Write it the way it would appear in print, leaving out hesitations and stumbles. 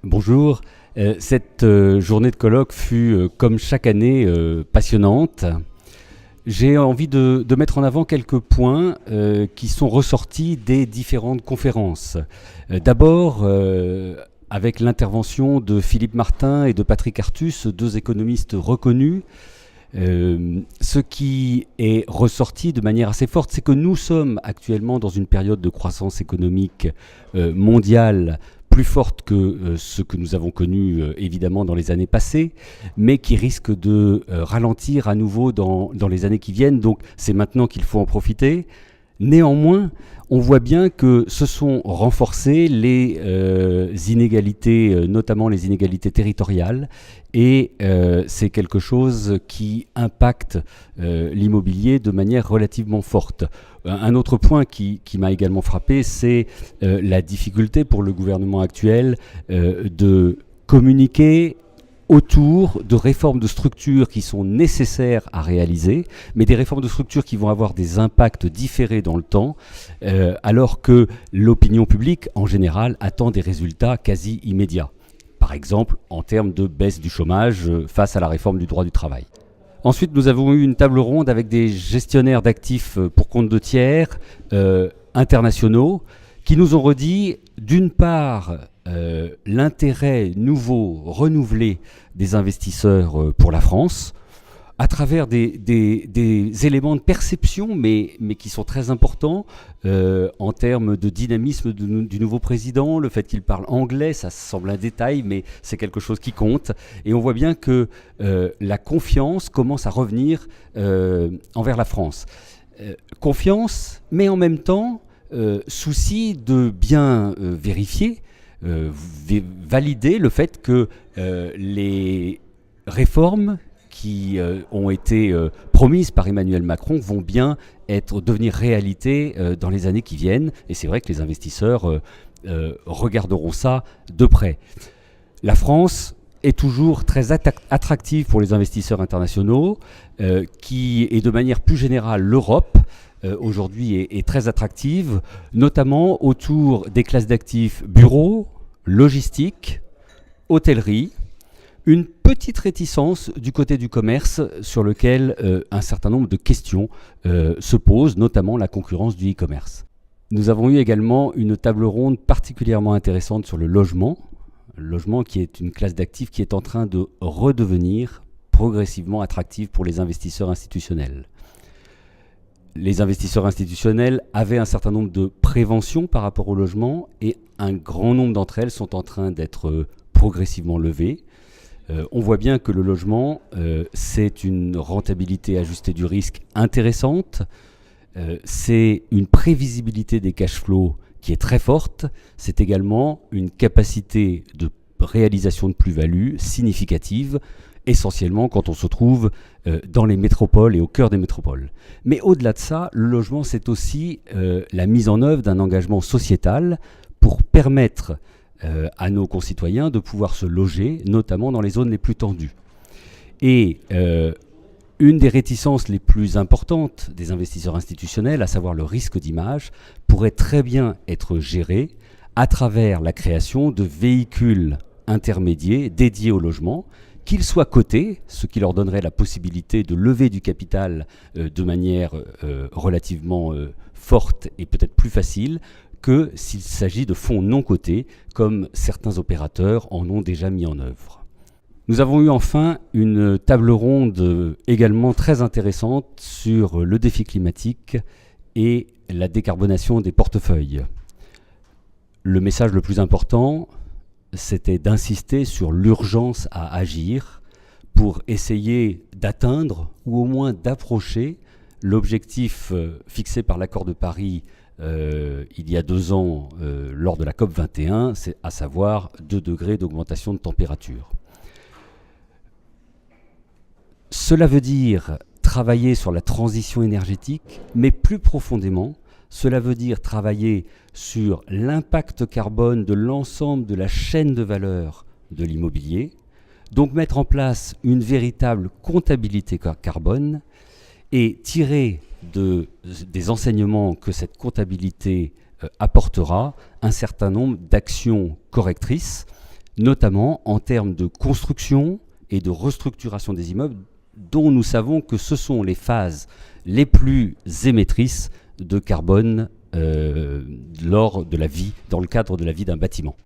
Bonjour. Cette journée de colloque fut, comme chaque année, passionnante. J'ai envie de mettre en avant quelques points qui sont ressortis des différentes conférences. D'abord, avec l'intervention de Philippe Martin et de Patrick Artus, deux économistes reconnus. Ce qui est ressorti de manière assez forte, c'est que nous sommes actuellement dans une période de croissance économique mondiale plus forte que ce que nous avons connu évidemment dans les années passées, mais qui risque de ralentir à nouveau dans les années qui viennent. Donc c'est maintenant qu'il faut en profiter. Néanmoins, on voit bien que se sont renforcées les inégalités, notamment les inégalités territoriales, et c'est quelque chose qui impacte l'immobilier de manière relativement forte. Un autre point qui m'a également frappé, c'est la difficulté pour le gouvernement actuel de communiquer autour de réformes de structures qui sont nécessaires à réaliser, mais des réformes de structures qui vont avoir des impacts différés dans le temps, alors que l'opinion publique, en général, attend des résultats quasi immédiats. Par exemple, en termes de baisse du chômage face à la réforme du droit du travail. Ensuite, nous avons eu une table ronde avec des gestionnaires d'actifs pour compte de tiers internationaux qui nous ont redit, d'une part, l'intérêt nouveau, renouvelé des investisseurs pour la France, à travers des éléments de perception, mais qui sont très importants en termes de dynamisme du nouveau président, le fait qu'il parle anglais, ça semble un détail, mais c'est quelque chose qui compte. Et on voit bien que la confiance commence à revenir envers la France. Confiance, mais en même temps, souci de bien vérifier, valider le fait que les réformes qui ont été promises par Emmanuel Macron vont bien devenir réalité dans les années qui viennent. Et c'est vrai que les investisseurs regarderont ça de près. La France est toujours très attractive pour les investisseurs internationaux, et de manière plus générale, l'Europe aujourd'hui est très attractive, notamment autour des classes d'actifs bureaux, logistique, hôtellerie. Une petite réticence du côté du commerce sur lequel un certain nombre de questions se posent, notamment la concurrence du e-commerce. Nous avons eu également une table ronde particulièrement intéressante sur le logement qui est une classe d'actifs qui est en train de redevenir progressivement attractive pour les investisseurs institutionnels. Les investisseurs institutionnels avaient un certain nombre de préventions par rapport au logement et un grand nombre d'entre elles sont en train d'être progressivement levées. On voit bien que le logement, c'est une rentabilité ajustée du risque intéressante, c'est une prévisibilité des cash flows qui est très forte, c'est également une capacité de réalisation de plus-value significative, essentiellement quand on se trouve dans les métropoles et au cœur des métropoles. Mais au-delà de ça, le logement, c'est aussi la mise en œuvre d'un engagement sociétal pour permettre à nos concitoyens de pouvoir se loger, notamment dans les zones les plus tendues. Et une des réticences les plus importantes des investisseurs institutionnels, à savoir le risque d'image, pourrait très bien être gérée à travers la création de véhicules intermédiaires dédiés au logement, qu'ils soient cotés, ce qui leur donnerait la possibilité de lever du capital de manière relativement forte et peut-être plus facile, que s'il s'agit de fonds non cotés, comme certains opérateurs en ont déjà mis en œuvre. Nous avons eu enfin une table ronde également très intéressante sur le défi climatique et la décarbonation des portefeuilles. Le message le plus important, c'était d'insister sur l'urgence à agir pour essayer d'atteindre ou au moins d'approcher l'objectif fixé par l'accord de Paris il y a 2 ans lors de la COP 21, c'est à savoir 2 degrés d'augmentation de température. Cela veut dire travailler sur la transition énergétique, mais plus profondément, cela veut dire travailler sur l'impact carbone de l'ensemble de la chaîne de valeur de l'immobilier, donc mettre en place une véritable comptabilité carbone et tirer des enseignements que cette comptabilité apportera un certain nombre d'actions correctrices notamment en termes de construction et de restructuration des immeubles, dont nous savons que ce sont les phases les plus émettrices de carbone dans le cadre de la vie d'un bâtiment.